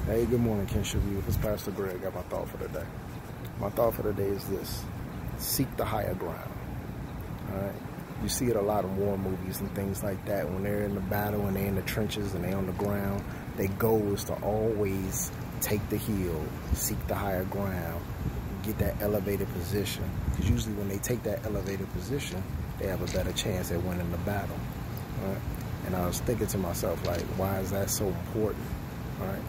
Hey, good morning, Kensha View. This is Pastor Greg. Got my thought for the day. My thought for the day is this: seek the higher ground. All right. You see it a lot in war movies and things like that. When they're in the battle and they're in the trenches and they're on the ground, their goal is to always take the hill, seek the higher ground, get that elevated position. Because usually when they take that elevated position, they have a better chance at winning the battle. All right. And I was thinking to myself, like, why is that so important? All right.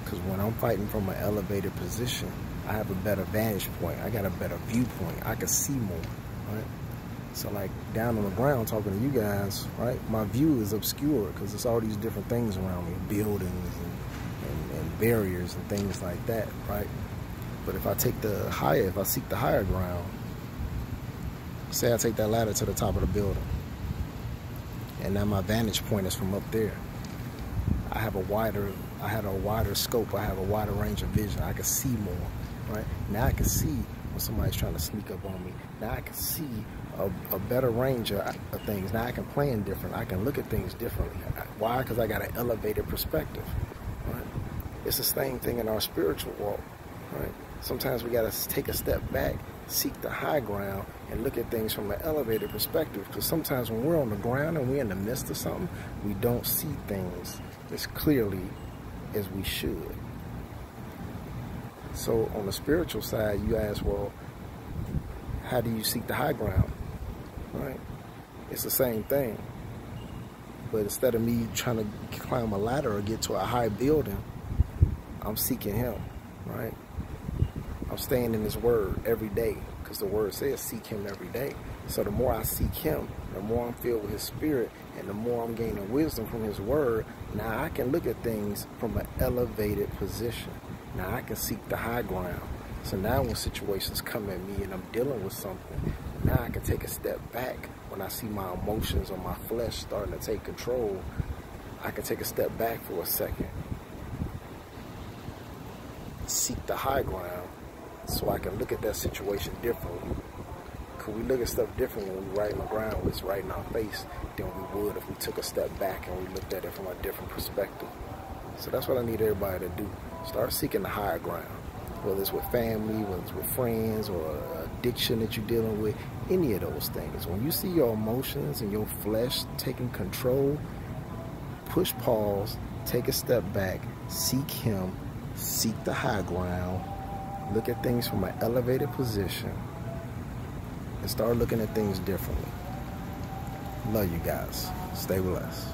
Because when I'm fighting from an elevated position, I have a better vantage point. I got a better viewpoint. I can see more, right? So like down on the ground talking to you guys, right? My view is obscure because there's all these different things around me, buildings and barriers and things like that, right? But if I seek the higher ground, say I take that ladder to the top of the building, and now my vantage point is from up there. I have a wider scope. I have a wider range of vision. I can see more, right? Now I can see when somebody's trying to sneak up on me. Now I can see a better range of things. Now I can plan different. I can look at things differently. Why? Because I got an elevated perspective, right? It's the same thing in our spiritual walk, right? Sometimes we got to take a step back, seek the high ground, and look at things from an elevated perspective. Because sometimes when we're on the ground and we're in the midst of something, we don't see things as clearly as we should. So on the spiritual side, you ask, well, how do you seek the high ground? Right? It's the same thing. But instead of me trying to climb a ladder or get to a high building, I'm seeking Him, right? I'm staying in His Word every day, because the Word says seek Him every day. So the more I seek Him, the more I'm filled with His Spirit, and the more I'm gaining wisdom from His Word. Now I can look at things from an elevated position. Now I can seek the high ground. So now when situations come at me and I'm dealing with something, now I can take a step back. When I see my emotions or my flesh starting to take control, I can take a step back for a second. Seek the high ground so I can look at that situation differently. Because we look at stuff differently when we right on the ground, it's right in our face, than we would if we took a step back and we looked at it from a different perspective. So that's what I need everybody to do. Start seeking the higher ground. Whether it's with family, whether it's with friends, or addiction that you're dealing with, any of those things. When you see your emotions and your flesh taking control, push pause, take a step back, seek Him, seek the high ground, look at things from an elevated position, and start looking at things differently. Love you guys. Stay blessed.